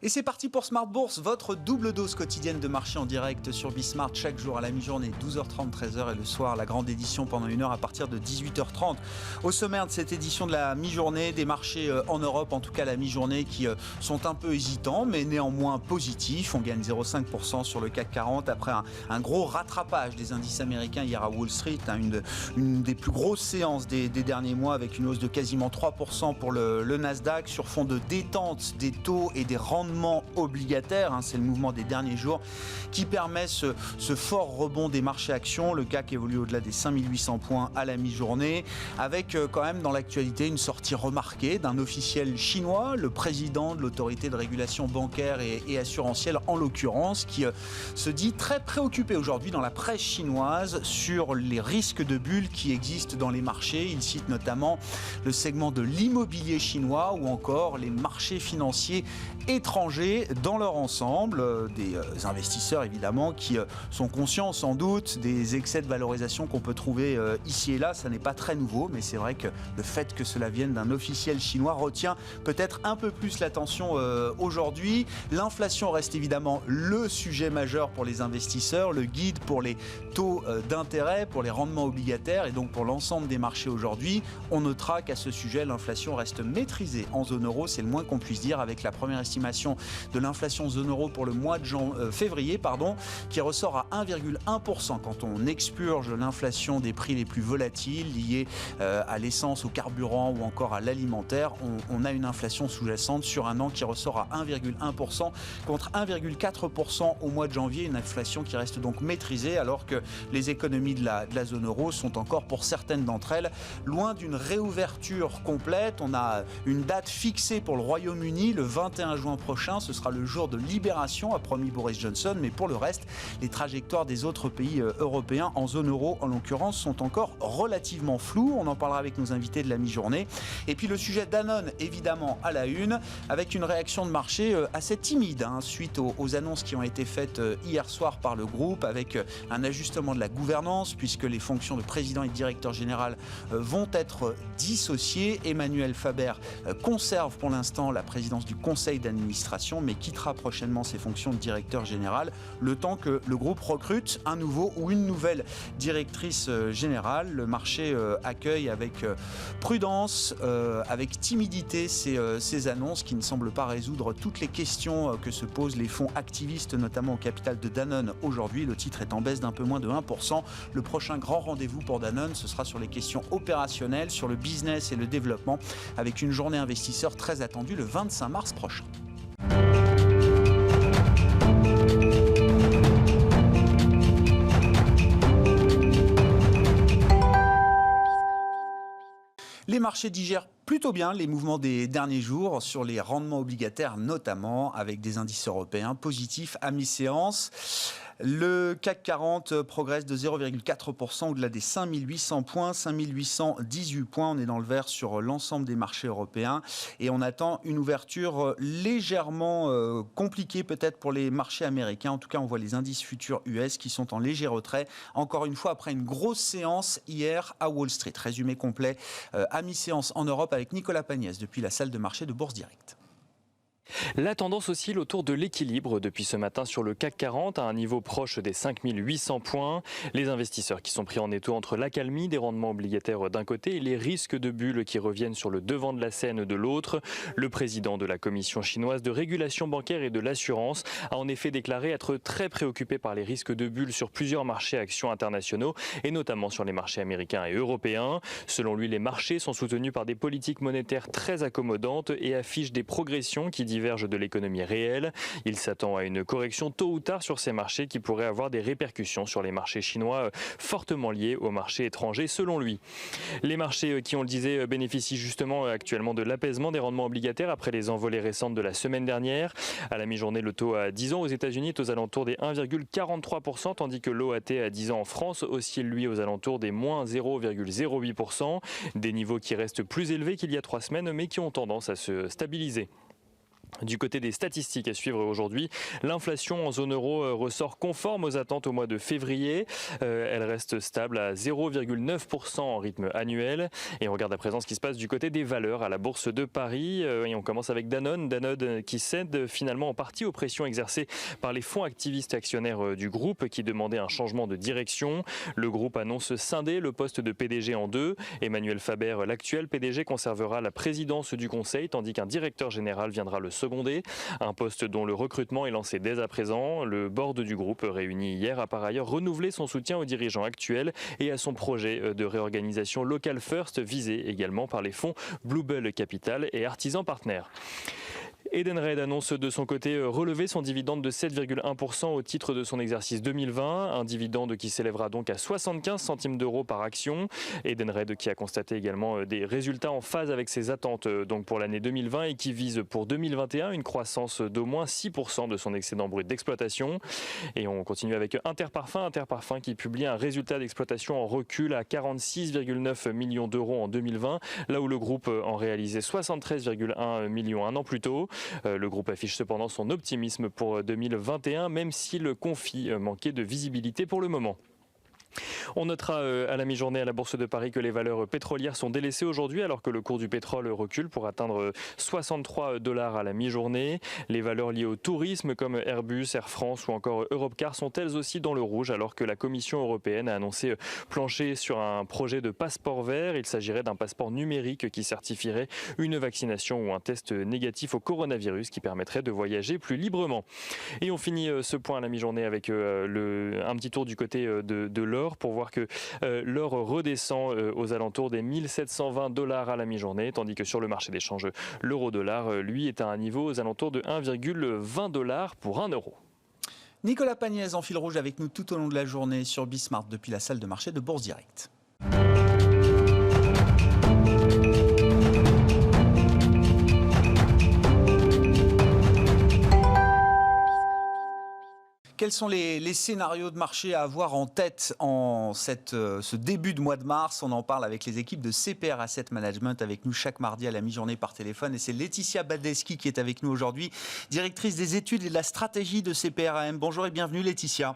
Et c'est parti pour Smart Bourse, votre double dose quotidienne de marché en direct sur Bismart chaque jour à la mi-journée, 12h30, 13h et le soir, la grande édition pendant 1 heure à partir de 18h30. Au sommaire de cette édition de la mi-journée, des marchés en Europe, en tout cas la mi-journée, qui sont un peu hésitants, mais néanmoins positifs. On gagne 0,5% sur le CAC 40 après un gros rattrapage des indices américains hier à Wall Street, une des plus grosses séances des derniers mois avec une hausse de quasiment 3% pour le Nasdaq sur fond de détente des taux et des rendements obligataires. C'est le mouvement des derniers jours qui permet ce fort rebond des marchés actions. Le CAC évolue au-delà des 5800 points à la mi-journée, avec quand même dans l'actualité une sortie remarquée d'un officiel chinois, le président de l'autorité de régulation bancaire et assurantielle en l'occurrence, qui se dit très préoccupé aujourd'hui dans la presse chinoise sur les risques de bulles qui existent dans les marchés. Il cite notamment le segment de l'immobilier chinois ou encore les marchés financiers étrangers dans leur ensemble. Des investisseurs évidemment qui sont conscients sans doute des excès de valorisation qu'on peut trouver ici et là. Ça n'est pas très nouveau, mais c'est vrai que le fait que cela vienne d'un officiel chinois retient peut-être un peu plus l'attention aujourd'hui. L'inflation reste évidemment le sujet majeur pour les investisseurs, le guide pour les taux d'intérêt, pour les rendements obligataires et donc pour l'ensemble des marchés aujourd'hui. On notera qu'à ce sujet, l'inflation reste maîtrisée en zone euro, c'est le moins qu'on puisse dire, avec la première estimation de l'inflation zone euro pour le mois de février, qui ressort à 1,1%. Quand on expurge l'inflation des prix les plus volatiles liés à l'essence, au carburant ou encore à l'alimentaire, on a une inflation sous-jacente sur un an qui ressort à 1,1% contre 1,4% au mois de janvier. Une inflation qui reste donc maîtrisée alors que les économies de la zone euro sont encore, pour certaines d'entre elles, loin d'une réouverture complète. On a une date fixée pour le Royaume-Uni, le 21 juin prochain. Ce sera le jour de libération, a promis Boris Johnson. Mais pour le reste, les trajectoires des autres pays européens en zone euro, en l'occurrence, sont encore relativement floues. On en parlera avec nos invités de la mi-journée. Et puis le sujet Danone, évidemment, à la une, avec une réaction de marché assez timide suite aux annonces qui ont été faites hier soir par le groupe, avec un ajustement de la gouvernance, puisque les fonctions de président et de directeur général vont être dissociées. Emmanuel Faber conserve pour l'instant la présidence du conseil d'administration, mais quittera prochainement ses fonctions de directeur général, le temps que le groupe recrute un nouveau ou une nouvelle directrice générale. Le marché accueille avec prudence, avec timidité ces annonces qui ne semblent pas résoudre toutes les questions que se posent les fonds activistes, notamment au capital de Danone aujourd'hui. Le titre est en baisse d'un peu moins de 1%. Le prochain grand rendez-vous pour Danone, ce sera sur les questions opérationnelles, sur le business et le développement, avec une journée investisseur très attendue le 25 mars prochain. Les marchés digèrent plutôt bien les mouvements des derniers jours sur les rendements obligataires, notamment avec des indices européens positifs à mi-séance. Le CAC 40 progresse de 0,4% au-delà des 5800 points, 5818 points. On est dans le vert sur l'ensemble des marchés européens et on attend une ouverture légèrement compliquée peut-être pour les marchés américains. En tout cas, on voit les indices futurs US qui sont en léger retrait. Encore une fois, après une grosse séance hier à Wall Street. Résumé complet à mi-séance en Europe avec Nicolas Pagnès depuis la salle de marché de Bourse Direct. La tendance oscille autour de l'équilibre depuis ce matin sur le CAC 40 à un niveau proche des 5800 points. Les investisseurs qui sont pris en étau entre l'accalmie des rendements obligataires d'un côté et les risques de bulles qui reviennent sur le devant de la scène de l'autre. Le président de la Commission chinoise de régulation bancaire et de l'assurance a en effet déclaré être très préoccupé par les risques de bulles sur plusieurs marchés actions internationaux et notamment sur les marchés américains et européens. Selon lui, les marchés sont soutenus par des politiques monétaires très accommodantes et affichent des progressions qui divergent de l'économie réelle. Il s'attend à une correction tôt ou tard sur ces marchés qui pourrait avoir des répercussions sur les marchés chinois fortement liés aux marchés étrangers selon lui. Les marchés qui, on le disait, bénéficient justement actuellement de l'apaisement des rendements obligataires après les envolées récentes de la semaine dernière. À la mi-journée, le taux à 10 ans aux États-Unis est aux alentours des 1,43%, tandis que l'OAT à 10 ans en France oscille lui aux alentours des moins 0,08%. Des niveaux qui restent plus élevés qu'il y a 3 semaines mais qui ont tendance à se stabiliser. Du côté des statistiques à suivre aujourd'hui, l'inflation en zone euro ressort conforme aux attentes au mois de février. Elle reste stable à 0,9% en rythme annuel. Et on regarde à présent ce qui se passe du côté des valeurs à la Bourse de Paris. Et on commence avec Danone. Danone qui cède finalement en partie aux pressions exercées par les fonds activistes actionnaires du groupe qui demandaient un changement de direction. Le groupe annonce scinder le poste de PDG en deux. Emmanuel Faber, l'actuel PDG, conservera la présidence du conseil tandis qu'un directeur général viendra le seconder, un poste dont le recrutement est lancé dès à présent. Le board du groupe réuni hier a par ailleurs renouvelé son soutien aux dirigeants actuels et à son projet de réorganisation Local First visé également par les fonds Bluebell Capital et Artisan Partners. Edenred annonce de son côté relever son dividende de 7,1% au titre de son exercice 2020, un dividende qui s'élèvera donc à 75 centimes d'euros par action. Edenred qui a constaté également des résultats en phase avec ses attentes donc pour l'année 2020 et qui vise pour 2021 une croissance d'au moins 6% de son excédent brut d'exploitation. Et on continue avec Interparfums qui publie un résultat d'exploitation en recul à 46,9 millions d'euros en 2020, là où le groupe en réalisait 73,1 millions un an plus tôt. Le groupe affiche cependant son optimisme pour 2021, même si le confie manquait de visibilité pour le moment. On notera à la mi-journée à la Bourse de Paris que les valeurs pétrolières sont délaissées aujourd'hui alors que le cours du pétrole recule pour atteindre 63 $ à la mi-journée. Les valeurs liées au tourisme comme Airbus, Air France ou encore Europcar sont elles aussi dans le rouge alors que la Commission européenne a annoncé plancher sur un projet de passeport vert. Il s'agirait d'un passeport numérique qui certifierait une vaccination ou un test négatif au coronavirus qui permettrait de voyager plus librement. Et on finit ce point à la mi-journée avec un petit tour du côté de l'or pour voir que l'or redescend aux alentours des 1720 $ à la mi-journée, tandis que sur le marché d'échange, l'euro-dollar, lui, est à un niveau aux alentours de 1,20 $ pour 1 euro. Nicolas Pagnès en fil rouge avec nous tout au long de la journée sur Bismart depuis la salle de marché de Bourse Direct. Quels sont les scénarios de marché à avoir en tête en ce début de mois de mars? On en parle avec les équipes de CPR Asset Management avec nous chaque mardi à la mi-journée par téléphone. Et c'est Laetitia Baldeschi qui est avec nous aujourd'hui, directrice des études et de la stratégie de CPRAM. Bonjour et bienvenue Laetitia.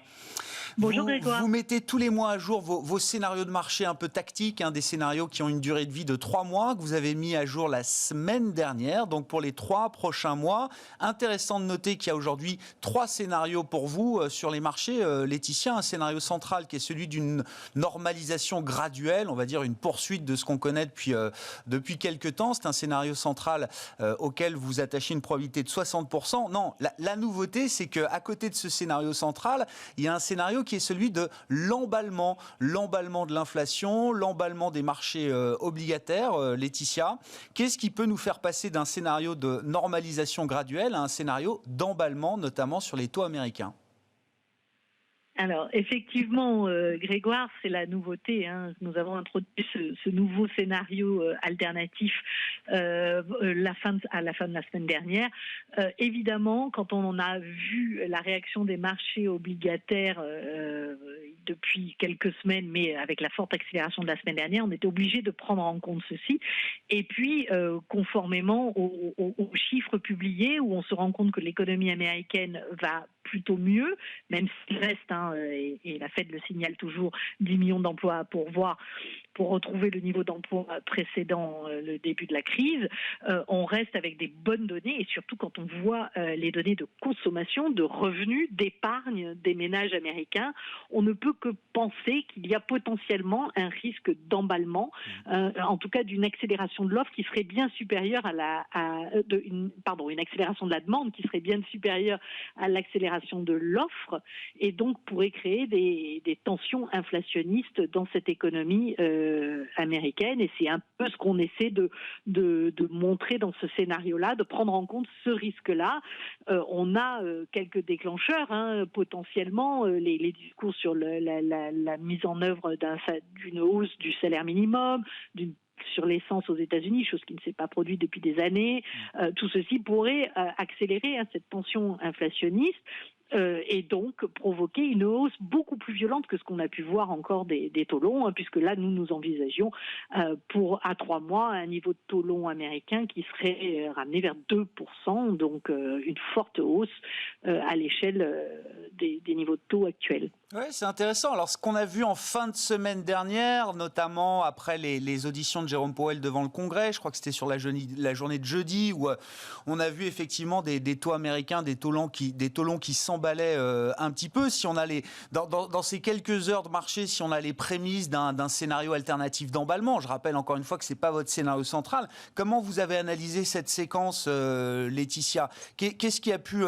Bonjour Grégoire. Vous mettez tous les mois à jour vos scénarios de marché un peu tactiques, des scénarios qui ont une durée de vie de 3 mois, que vous avez mis à jour la semaine dernière, donc pour les 3 prochains mois. Intéressant de noter qu'il y a aujourd'hui 3 scénarios pour vous sur les marchés. Laetitia, un scénario central qui est celui d'une normalisation graduelle, on va dire une poursuite de ce qu'on connaît depuis quelques temps. C'est un scénario central auquel vous attachez une probabilité de 60%. Non, la nouveauté, c'est qu'à côté de ce scénario central, il y a un scénario qui est celui de l'emballement de l'inflation, l'emballement des marchés obligataires. Laetitia, qu'est-ce qui peut nous faire passer d'un scénario de normalisation graduelle à un scénario d'emballement, notamment sur les taux américains? Alors, effectivement, Grégoire, c'est la nouveauté. Nous avons introduit ce nouveau scénario alternatif à la fin de la semaine dernière. Évidemment, quand on a vu la réaction des marchés obligataires depuis quelques semaines, mais avec la forte accélération de la semaine dernière, on était obligé de prendre en compte ceci. Et puis, conformément aux chiffres publiés, où on se rend compte que l'économie américaine va plutôt mieux, même s'il reste, et la Fed le signale toujours, 10 millions d'emplois à pourvoir pour retrouver le niveau d'emploi précédent le début de la crise. On reste avec des bonnes données, et surtout quand on voit les données de consommation, de revenus, d'épargne des ménages américains, on ne peut que penser qu'il y a potentiellement un risque d'emballement, en tout cas d'une accélération de l'offre qui serait bien supérieure une accélération de la demande qui serait bien supérieure à l'accélération de l'offre, et donc pourrait créer des tensions inflationnistes dans cette économie américaine. Et c'est un peu ce qu'on essaie de montrer dans ce scénario-là, de prendre en compte ce risque-là. On a quelques déclencheurs, potentiellement, les discours sur la mise en œuvre d'une hausse du salaire minimum, sur l'essence aux États-Unis, chose qui ne s'est pas produite depuis des années. Tout ceci pourrait accélérer cette tension inflationniste. et donc provoquer une hausse beaucoup plus violente que ce qu'on a pu voir encore des taux longs, hein, puisque là, nous envisagions à 3 mois un niveau de taux long américain qui serait ramené vers 2%, donc une forte hausse à l'échelle des niveaux de taux actuels. Oui, c'est intéressant. Alors, ce qu'on a vu en fin de semaine dernière, notamment après les auditions de Jérôme Powell devant le Congrès, je crois que c'était sur la journée de jeudi, où on a vu effectivement des taux américains, des taux longs qui s'emballaient un petit peu. Si on a dans ces quelques heures de marché, si on a les prémices d'un scénario alternatif d'emballement, je rappelle encore une fois que c'est pas votre scénario central. Comment vous avez analysé cette séquence, Laetitia ? Qu'est-ce qui a pu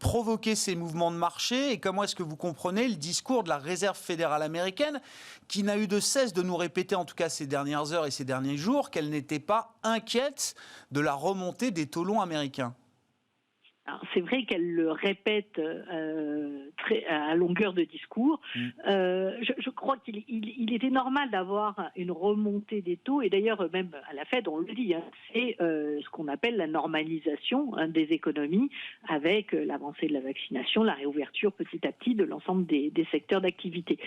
provoquer ces mouvements de marché et comment est-ce que vous comprenez le discours de la Réserve fédérale américaine qui n'a eu de cesse de nous répéter, en tout cas ces dernières heures et ces derniers jours, qu'elle n'était pas inquiète de la remontée des taux longs américains? Alors, c'est vrai qu'elle le répète à longueur de discours. Je crois qu'il était normal d'avoir une remontée des taux, et d'ailleurs même à la Fed on le dit, hein, c'est ce qu'on appelle la normalisation des économies avec l'avancée de la vaccination, la réouverture petit à petit de l'ensemble des secteurs d'activité.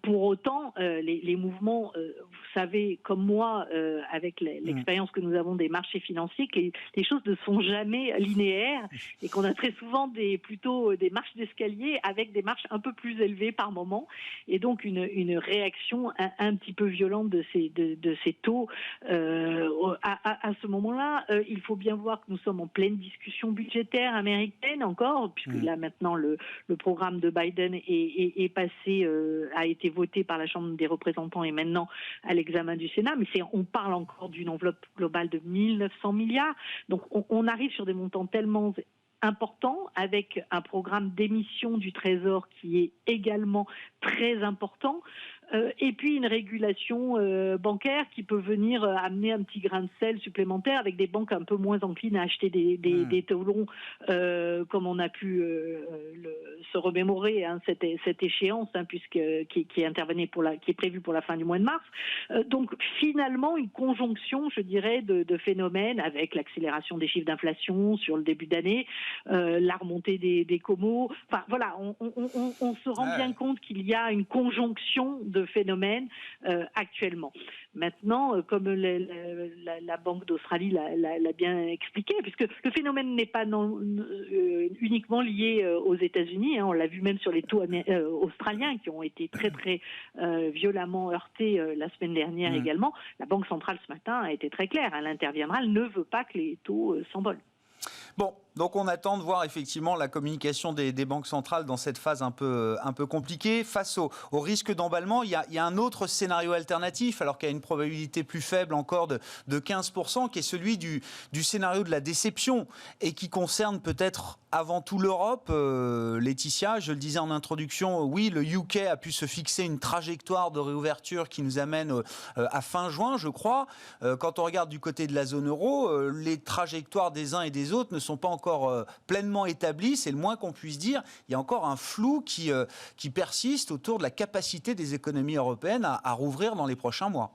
Pour autant, les mouvements, vous savez comme moi, avec l'expérience que nous avons des marchés financiers, que les choses ne sont jamais linéaires, et qu'on a très souvent plutôt des marches d'escalier avec des marches un peu plus élevées par moment, et donc une réaction un petit peu violente de ces taux. À ce moment-là, il faut bien voir que nous sommes en pleine discussion budgétaire américaine encore, puisque là maintenant le programme de Biden est passé, a été voté par la Chambre des représentants et maintenant à l'examen du Sénat, mais on parle encore d'une enveloppe globale de 1 900 milliards, donc on arrive sur des montants tellement important, avec un programme d'émission du Trésor qui est également très important, et puis une régulation bancaire qui peut venir amener un petit grain de sel supplémentaire, avec des banques un peu moins enclines à acheter des taux longs, comme on a pu se remémorer cette échéance, hein, qui est prévue pour la fin du mois de mars. Donc finalement une conjonction, je dirais, de phénomènes, avec l'accélération des chiffres d'inflation sur le début d'année, la remontée des comos. Enfin voilà, on se rend bien compte qu'il y a une conjonction de phénomènes actuellement. Maintenant, comme la Banque d'Australie l'a bien expliqué, puisque le phénomène n'est pas uniquement lié aux États-Unis, hein, on l'a vu même sur les taux australiens qui ont été très très violemment heurtés la semaine dernière également. La Banque centrale ce matin a été très claire, elle interviendra, elle ne veut pas que les taux s'envolent. Bon, donc on attend de voir effectivement la communication des banques centrales dans cette phase un peu compliquée. Face au risque d'emballement, il y a un autre scénario alternatif, alors qu'il y a une probabilité plus faible encore de 15%, qui est celui du scénario de la déception et qui concerne peut-être avant tout l'Europe. Laetitia, je le disais en introduction, oui, le UK a pu se fixer une trajectoire de réouverture qui nous amène à fin juin, je crois. Quand on regarde du côté de la zone euro, les trajectoires des uns et des autres ne sont pas encore pleinement établies, c'est le moins qu'on puisse dire. Il y a encore un flou qui persiste autour de la capacité des économies européennes à rouvrir dans les prochains mois.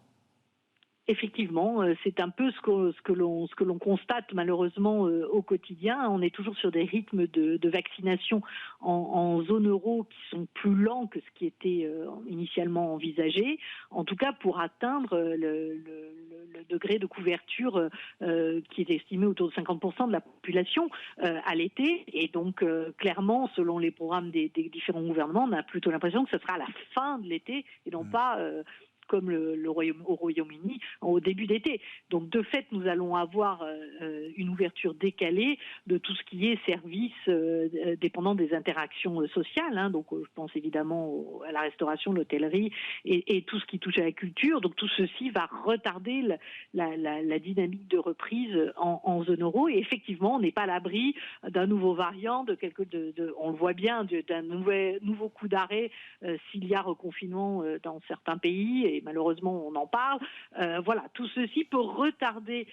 Effectivement, c'est un peu ce que l'on constate malheureusement au quotidien. On est toujours sur des rythmes de vaccination en zone euro qui sont plus lents que ce qui était initialement envisagé. En tout cas, pour atteindre le degré de couverture qui est estimé autour de 50% de la population à l'été. Et donc, clairement, selon les programmes des différents gouvernements, on a plutôt l'impression que ce sera à la fin de l'été et non pas comme au Royaume-Uni au début d'été. Donc de fait, nous allons avoir une ouverture décalée de tout ce qui est services dépendant des interactions sociales. Hein. Donc je pense évidemment à la restauration, l'hôtellerie et tout ce qui touche à la culture. Donc tout ceci va retarder la dynamique de reprise en zone euro. Et effectivement, on n'est pas à l'abri d'un nouveau variant, on le voit bien, d'un nouveau coup d'arrêt s'il y a reconfinement dans certains pays, et malheureusement on en parle. Voilà, tout ceci peut retarder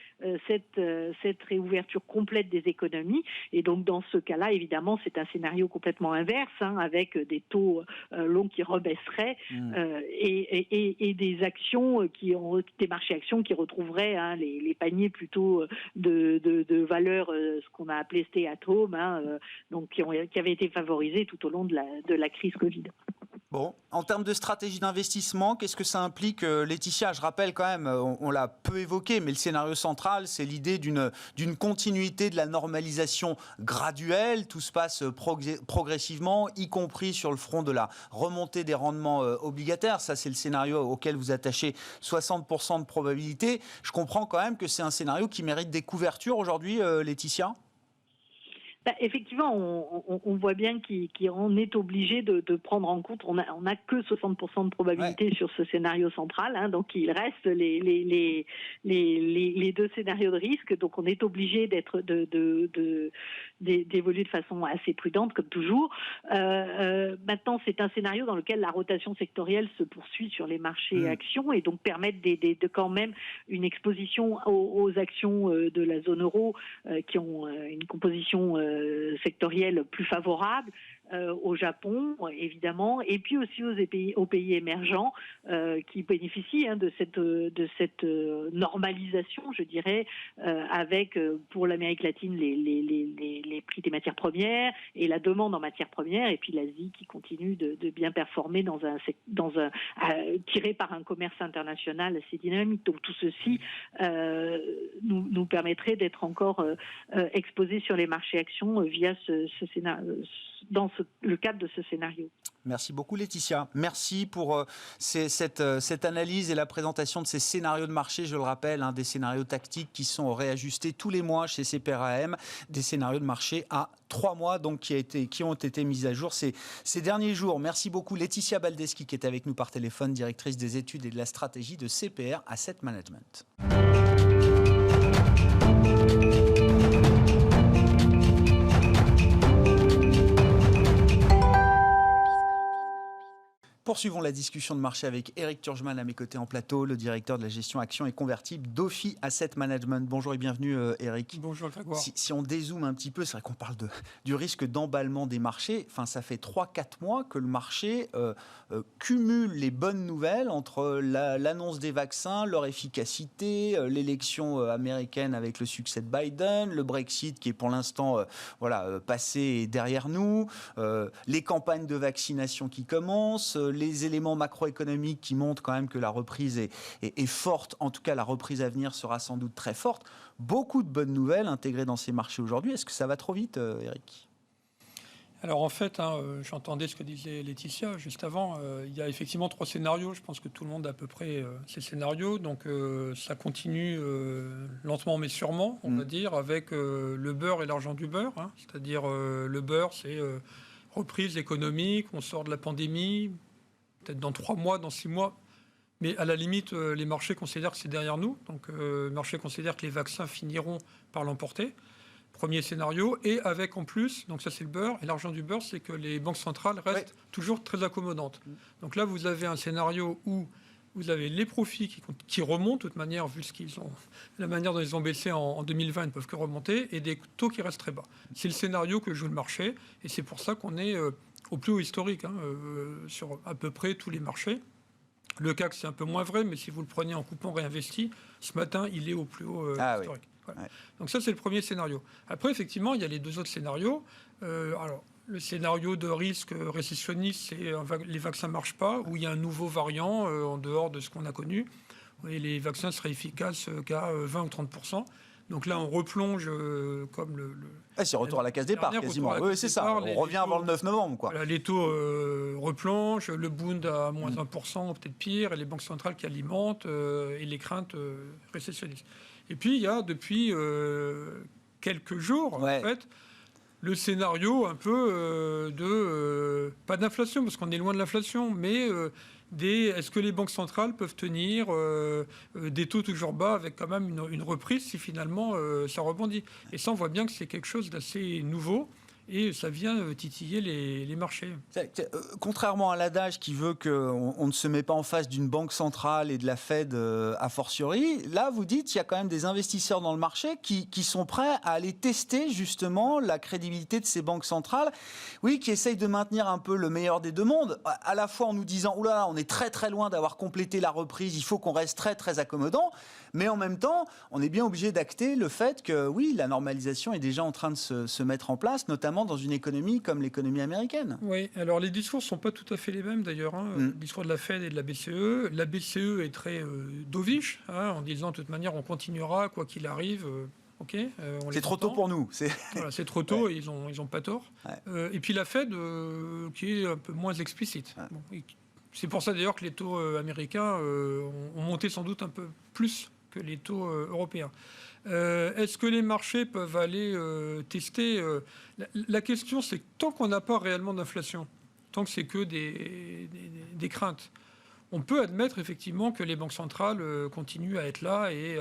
cette réouverture complète des économies. Et donc dans ce cas-là, évidemment, c'est un scénario complètement inverse, avec des taux longs qui rebaisseraient et des actions des marchés actions qui retrouveraient les paniers plutôt de valeurs, ce qu'on a appelé stay at home, donc qui avaient été favorisés tout au long de la crise Covid. Bon, en termes de stratégie d'investissement, qu'est-ce que ça implique, Laetitia? Je rappelle quand même, on l'a peu évoqué, mais le scénario central, c'est l'idée d'une continuité de la normalisation graduelle. Tout se passe progressivement, y compris sur le front de la remontée des rendements obligataires. Ça, c'est le scénario auquel vous attachez 60% de probabilité. Je comprends quand même que c'est un scénario qui mérite des couvertures aujourd'hui, Laetitia? Effectivement, on voit bien qu'on est obligé de prendre en compte. On a que 60% de probabilité sur ce scénario central, donc il reste les deux scénarios de risque. Donc on est obligé d'évoluer de façon assez prudente, comme toujours. Maintenant, c'est un scénario dans lequel la rotation sectorielle se poursuit sur les marchés actions et donc permettre de quand même une exposition aux actions de la zone euro qui ont une composition sectorielle plus favorable, au Japon évidemment, et puis aussi aux pays émergents qui bénéficient de cette normalisation, je dirais, avec pour l'Amérique latine les prix des matières premières et la demande en matières premières, et puis l'Asie qui continue de bien performer tiré par un commerce international assez dynamique. Donc tout ceci nous permettrait d'être encore exposés sur les marchés actions via ce scénario, dans le cadre de ce scénario. Merci beaucoup Laetitia. Merci pour cette analyse et la présentation de ces scénarios de marché, je le rappelle, des scénarios tactiques qui sont réajustés tous les mois chez CPRAM, des scénarios de marché à 3 mois donc qui ont été mis à jour ces derniers jours. Merci beaucoup Laetitia Baldeschi qui est avec nous par téléphone, directrice des études et de la stratégie de CPR Asset Management. Poursuivons la discussion de marché avec Eric Turgeman à mes côtés en plateau, le directeur de la gestion actions et convertibles d'Ophi Asset Management. Bonjour et bienvenue Eric. Bonjour Grégoire. Si on dézoome un petit peu, c'est vrai qu'on parle du risque d'emballement des marchés. Enfin, ça fait 3-4 mois que le marché cumule les bonnes nouvelles entre l'annonce des vaccins, leur efficacité, l'élection américaine avec le succès de Biden, le Brexit qui est pour l'instant passé et derrière nous, les campagnes de vaccination qui commencent, les éléments macroéconomiques qui montrent quand même que la reprise est forte. En tout cas, la reprise à venir sera sans doute très forte. Beaucoup de bonnes nouvelles intégrées dans ces marchés aujourd'hui. Est-ce que ça va trop vite, Eric ? Alors en fait, j'entendais ce que disait Laetitia juste avant. Il y a effectivement 3 scénarios. Je pense que tout le monde a à peu près ces scénarios. Donc ça continue lentement mais sûrement, on va dire, avec le beurre et l'argent du beurre. C'est-à-dire le beurre, c'est reprise économique, on sort de la pandémie, peut-être dans 3 mois, dans 6 mois. Mais à la limite, les marchés considèrent que c'est derrière nous. Donc, les marchés considèrent que les vaccins finiront par l'emporter. Premier scénario. Et avec en plus, donc ça c'est le beurre. Et l'argent du beurre, c'est que les banques centrales restent toujours très accommodantes. Donc là, vous avez un scénario où vous avez les profits qui remontent, de toute manière, vu la manière dont ils ont baissé en 2020, ils ne peuvent que remonter, et des taux qui restent très bas. C'est le scénario que joue le marché. Et c'est pour ça qu'on est au plus haut historique sur à peu près tous les marchés. Le CAC, c'est un peu moins vrai, mais si vous le prenez en coupon réinvesti, ce matin, il est au plus haut historique. Oui. Voilà. Ouais. Donc ça, c'est le premier scénario. Après, effectivement, il y a les 2 autres scénarios. Alors, le scénario de risque récessionniste, c'est les vaccins ne marchent pas, où il y a un nouveau variant en dehors de ce qu'on a connu. Et les vaccins seraient efficaces qu'à 20 ou 30%. Donc là, on replonge comme c'est retour à la case départ, quasiment. Oui, c'est ça. On revient avant le 9 novembre. Quoi. Voilà, les taux replongent, le Bund à moins 1%, peut-être pire, et les banques centrales qui alimentent, et les craintes récessionnistes. Et puis, il y a depuis quelques jours, en fait, le scénario un peu pas d'inflation, parce qu'on est loin de l'inflation, mais est-ce que les banques centrales peuvent tenir des taux toujours bas avec quand même une reprise si finalement ça rebondit. Et ça, on voit bien que c'est quelque chose d'assez nouveau et ça vient titiller les marchés. Contrairement à l'adage qui veut qu'on ne se met pas en face d'une banque centrale et de la Fed a fortiori, là vous dites qu'il y a quand même des investisseurs dans le marché qui sont prêts à aller tester justement la crédibilité de ces banques centrales, oui, qui essayent de maintenir un peu le meilleur des deux mondes, à la fois en nous disant oulala, on est très très loin d'avoir complété la reprise, il faut qu'on reste très très accommodant, mais en même temps, on est bien obligé d'acter le fait que oui, la normalisation est déjà en train de se mettre en place, notamment dans une économie comme l'économie américaine. Oui, alors les discours ne sont pas tout à fait les mêmes d'ailleurs. Le discours de la Fed et de la BCE. La BCE est très dovish, en disant de toute manière on continuera quoi qu'il arrive. C'est trop tôt pour nous. Voilà, c'est trop tôt et ils ont pas tort. Ouais. Et puis la Fed qui est un peu moins explicite. Ouais. Bon, c'est pour ça d'ailleurs que les taux américains ont monté sans doute un peu plus que les taux européens. Est-ce que les marchés peuvent aller tester la question, c'est que tant qu'on n'a pas réellement d'inflation, tant que c'est que des craintes, on peut admettre effectivement que les banques centrales continuent à être là et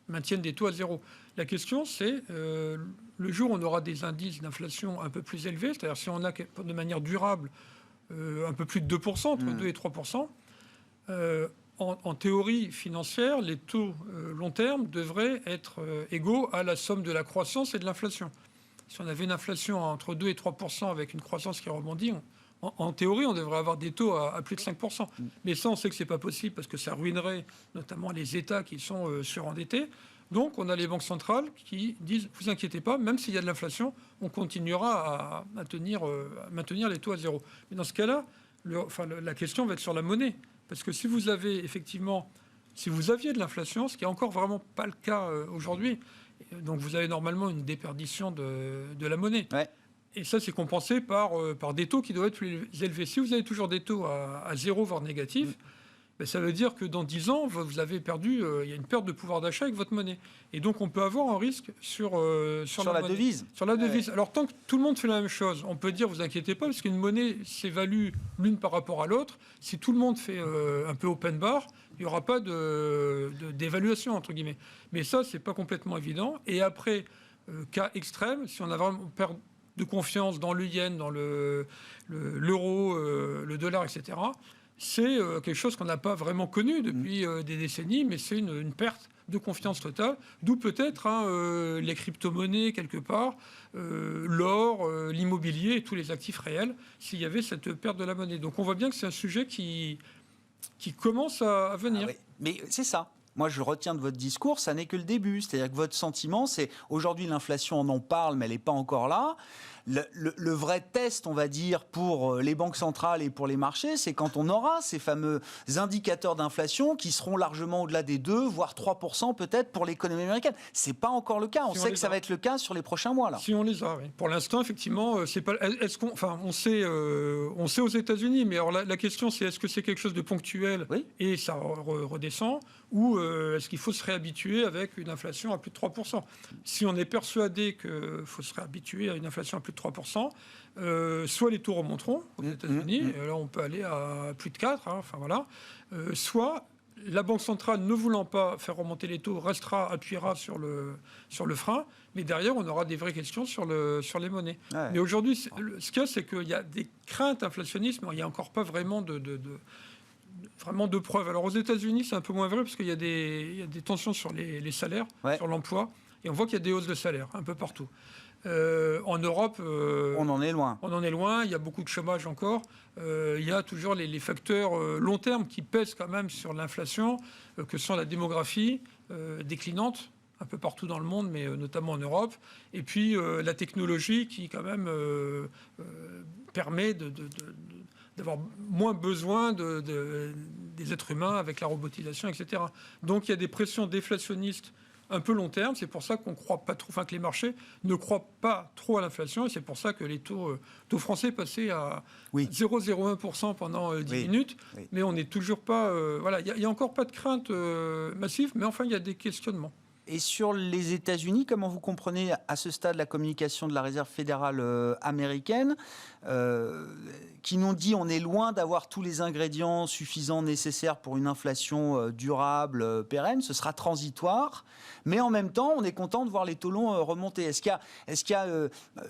maintiennent des taux à zéro. La question, c'est le jour où on aura des indices d'inflation un peu plus élevés, c'est-à-dire si on a de manière durable un peu plus de 2%, entre 2 et 3%, en théorie financière, les taux long terme devraient être égaux à la somme de la croissance et de l'inflation. Si on avait une inflation entre 2 et 3% avec une croissance qui rebondit, en théorie, on devrait avoir des taux à plus de 5%. Mais ça, on sait que ce n'est pas possible parce que ça ruinerait notamment les États qui sont surendettés. Donc, on a les banques centrales qui disent « vous inquiétez pas, même s'il y a de l'inflation, on continuera à maintenir les taux à zéro ». Mais dans ce cas-là, la question va être sur la monnaie. Parce que si vous aviez de l'inflation, ce qui n'est encore vraiment pas le cas aujourd'hui, donc vous avez normalement une déperdition de la monnaie. Ouais. Et ça, c'est compensé par des taux qui doivent être plus élevés. Si vous avez toujours des taux à zéro, voire négatifs, ça veut dire que dans 10 ans, vous avez perdu, il y a une perte de pouvoir d'achat avec votre monnaie. Et donc, on peut avoir un risque sur la devise. Sur la devise. Alors, tant que tout le monde fait la même chose, on peut dire, vous inquiétez pas, parce qu'une monnaie s'évalue l'une par rapport à l'autre. Si tout le monde fait un peu open bar, il n'y aura pas d'évaluation, entre guillemets. Mais ça, c'est pas complètement évident. Et après, cas extrême, si on a vraiment perte de confiance dans le yen, dans l'euro, le dollar, etc., c'est quelque chose qu'on n'a pas vraiment connu depuis des décennies, mais c'est une perte de confiance totale, d'où peut-être les crypto-monnaies quelque part, l'or, l'immobilier et tous les actifs réels, s'il y avait cette perte de la monnaie. Donc on voit bien que c'est un sujet qui commence à venir. Ah oui. Mais c'est ça. Moi, je retiens de votre discours, ça n'est que le début. C'est-à-dire que votre sentiment, c'est aujourd'hui l'inflation, on en parle, mais elle n'est pas encore là. Le vrai test, on va dire, pour les banques centrales et pour les marchés, c'est quand on aura ces fameux indicateurs d'inflation qui seront largement au-delà des 2, voire 3% peut-être pour l'économie américaine. C'est pas encore le cas. On sait que ça va être le cas sur les prochains mois. Là. Si on les a, oui. Pour l'instant, effectivement, c'est pas. On sait aux États-Unis, mais alors la question, c'est est-ce que c'est quelque chose de ponctuel et ça redescend, ou est-ce qu'il faut se réhabituer avec une inflation à plus de 3%? Si on est persuadé qu'il faut se réhabituer à une inflation à plus de 3%, soit les taux remonteront aux États-Unis, et là on peut aller à plus de 4, soit la Banque centrale, ne voulant pas faire remonter les taux, appuiera sur le frein, mais derrière on aura des vraies questions sur les monnaies. Ouais. Mais aujourd'hui, ce qu'il y a, c'est qu'il y a des craintes inflationnistes, mais il n'y a encore pas vraiment de preuves. Alors aux États-Unis, c'est un peu moins vrai parce qu'il y a des tensions sur les salaires, sur l'emploi, et on voit qu'il y a des hausses de salaires un peu partout. En Europe, on en est loin. On en est loin. Il y a beaucoup de chômage encore. Il y a toujours les facteurs long terme qui pèsent quand même sur l'inflation, que sont la démographie déclinante un peu partout dans le monde, mais notamment en Europe, et puis la technologie qui quand même permet d'avoir moins besoin des êtres humains avec la robotisation, etc. Donc il y a des pressions déflationnistes un peu long terme. C'est pour ça qu'on croit pas trop, que les marchés ne croient pas trop à l'inflation, et c'est pour ça que les taux français passaient à 0,01% pendant 10 minutes, mais on n'est toujours pas... il n'y a encore pas de crainte massive, mais enfin il y a des questionnements. Et sur les États-Unis, comment vous comprenez à ce stade la communication de la Réserve fédérale américaine qui nous dit on est loin d'avoir tous les ingrédients suffisants nécessaires pour une inflation durable, pérenne, ce sera transitoire, mais en même temps on est content de voir les taux longs remonter. Est-ce qu'il y a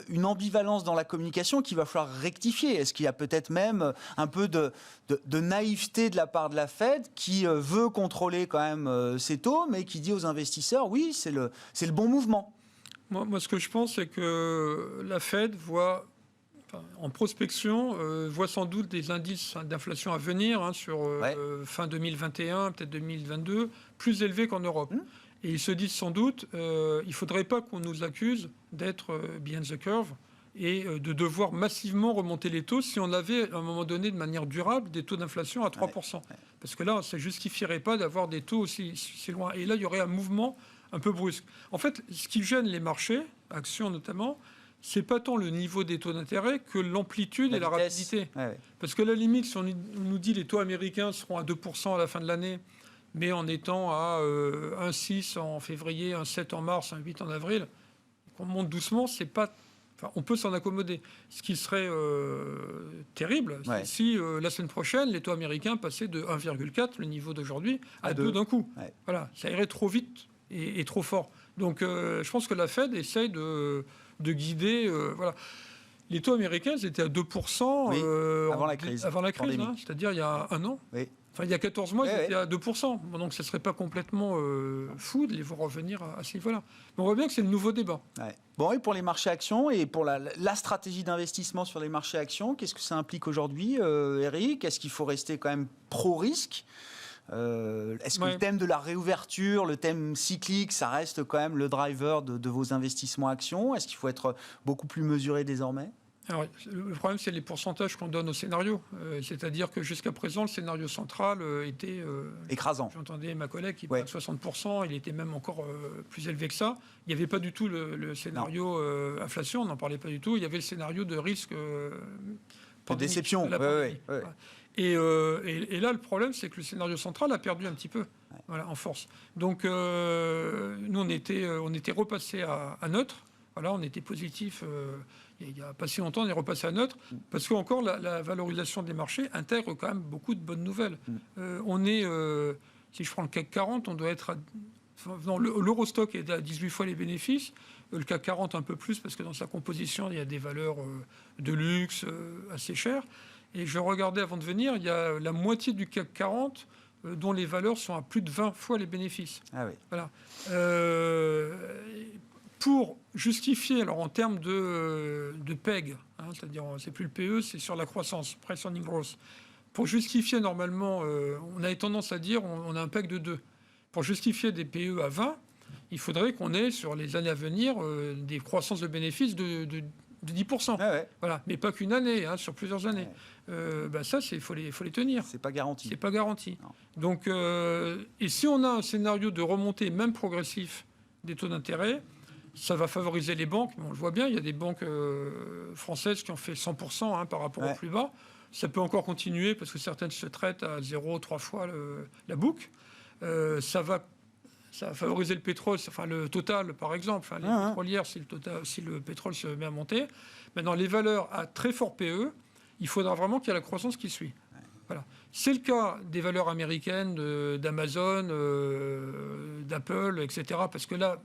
une ambivalence dans la communication qu'il va falloir rectifier? Est-ce qu'il y a peut-être même un peu de naïveté de la part de la Fed qui veut contrôler quand même ses taux, mais qui dit aux investisseurs oui, c'est le bon mouvement? Moi, ce que je pense, c'est que la Fed voit, en prospection, voit sans doute des indices d'inflation à venir sur fin 2021, peut-être 2022, plus élevés qu'en Europe. Et ils se disent sans doute, il ne faudrait pas qu'on nous accuse d'être behind the curve et de devoir massivement remonter les taux si on avait, à un moment donné, de manière durable, des taux d'inflation à 3%. Parce que là, ça ne justifierait pas d'avoir des taux aussi loin. Et là, il y aurait un mouvement un peu brusque. En fait, ce qui gêne les marchés, actions notamment, c'est pas tant le niveau des taux d'intérêt que l'amplitude et la rapidité. Parce que la limite, si on nous dit les taux américains seront à 2% à la fin de l'année, mais en étant à 1,6 en février, 1,7 en mars, 1,8 en avril, qu'on monte doucement, c'est pas... Enfin, on peut s'en accommoder. Ce qui serait terrible, c'est si la semaine prochaine, les taux américains passaient de 1,4, le niveau d'aujourd'hui, à 2 d'un coup. Voilà, ça irait trop vite et trop fort. Donc je pense que la Fed essaye de guider... voilà. Les taux américains, ils étaient à 2% avant la crise, c'est-à-dire il y a un an. Enfin, il y a 14 mois, ils étaient à 2%. Bon, donc ce ne serait pas complètement fou de les voir revenir à ce niveau-là. Mais on voit bien que c'est le nouveau débat. Bon, et pour les marchés actions et pour la stratégie d'investissement sur les marchés actions, qu'est-ce que ça implique aujourd'hui, Eric? Est-ce qu'il faut rester quand même pro-risque? Est-ce que le thème de la réouverture, le thème cyclique, ça reste quand même le driver de vos investissements actions? Est-ce qu'il faut être beaucoup plus mesuré désormais? Alors, le problème, c'est les pourcentages qu'on donne au scénario. C'est-à-dire que jusqu'à présent, le scénario central était... écrasant. J'entendais ma collègue qui parlait de 60%, il était même encore plus élevé que ça. Il n'y avait pas du tout le scénario inflation, on n'en parlait pas du tout. Il y avait le scénario de risque... de déception. Et là, le problème, c'est que le scénario central a perdu un petit peu en force. Donc, nous, on était repassé à neutre. Voilà, on était positif il n'y a pas si longtemps, on est repassé à neutre, parce qu'encore la valorisation des marchés intègre quand même beaucoup de bonnes nouvelles. On est, si je prends le CAC 40, on doit être à... Non, l'Eurostock est à 18 fois les bénéfices, le CAC 40 un peu plus, parce que dans sa composition, il y a des valeurs de luxe assez chères. Et je regardais avant de venir, il y a la moitié du CAC 40 dont les valeurs sont à plus de 20 fois les bénéfices. Voilà. Pour justifier, alors en termes de PEG, c'est-à-dire c'est plus le PE, c'est sur la croissance, Price Earnings Growth. Pour justifier, normalement, on avait tendance à dire on a un PEG de 2. Pour justifier des PE à 20, il faudrait qu'on ait sur les années à venir des croissances de bénéfices de 10%. Voilà. Mais pas qu'une année, sur plusieurs années. Ça, il faut les tenir. C'est pas garanti. C'est pas garanti. Donc, et si on a un scénario de remontée, même progressif, des taux d'intérêt, ça va favoriser les banques. Mais on le voit bien, il y a des banques françaises qui ont fait 100% par rapport au plus bas. Ça peut encore continuer parce que certaines se traitent à 0,3 fois la boucle. Ça va favoriser le pétrole, enfin le Total par exemple, les pétrolières, si le pétrole se met à monter. Maintenant, les valeurs à très fort PE, il faudra vraiment qu'il y ait la croissance qui suit. Voilà. C'est le cas des valeurs américaines, d'Amazon, d'Apple, etc. Parce que là,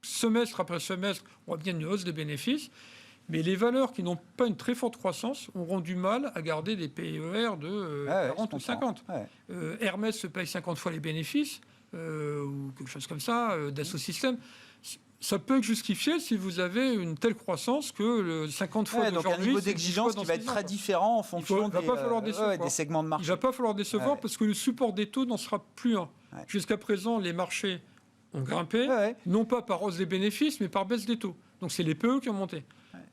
semestre après semestre, on voit bien une hausse des bénéfices. Mais les valeurs qui n'ont pas une très forte croissance auront du mal à garder des PER de 40 ou 50. Hermès se paye 50 fois les bénéfices, ou quelque chose comme ça, Dassault Systèmes. Ça peut être justifié si vous avez une telle croissance que le 50 fois d'aujourd'hui... Donc un niveau d'exigence qui va être très différent en fonction des segments de marché. Il ne va pas falloir décevoir parce que le support des taux n'en sera plus un. Jusqu'à présent, les marchés ont grimpé, non pas par hausse des bénéfices, mais par baisse des taux. Donc c'est les PE qui ont monté.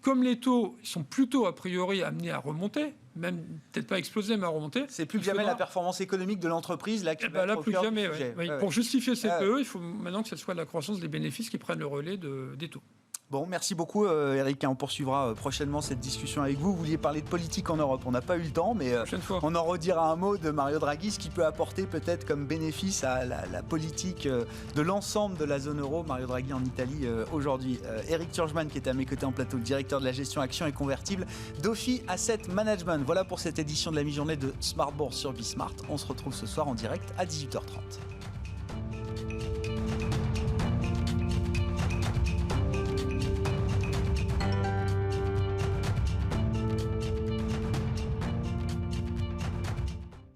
Comme les taux sont plutôt a priori amenés à remonter, même peut-être pas exploser, mais à remonter. C'est plus que jamais la performance économique de l'entreprise là qui va être au cœur du sujet. Pour justifier ces PE, il faut maintenant que ce soit la croissance des bénéfices qui prennent le relais des taux. Bon, merci beaucoup Eric, on poursuivra prochainement cette discussion avec vous. Vous vouliez parler de politique en Europe, on n'a pas eu le temps, mais on en redira un mot de Mario Draghi, ce qui peut apporter peut-être comme bénéfice à la politique de l'ensemble de la zone euro. Mario Draghi en Italie aujourd'hui. Eric Turgeman qui est à mes côtés en plateau, le directeur de la gestion actions et convertibles d'Ophi Asset Management. Voilà pour cette édition de la mi-journée de Smart Bourse sur Bismart. On se retrouve ce soir en direct à 18h30.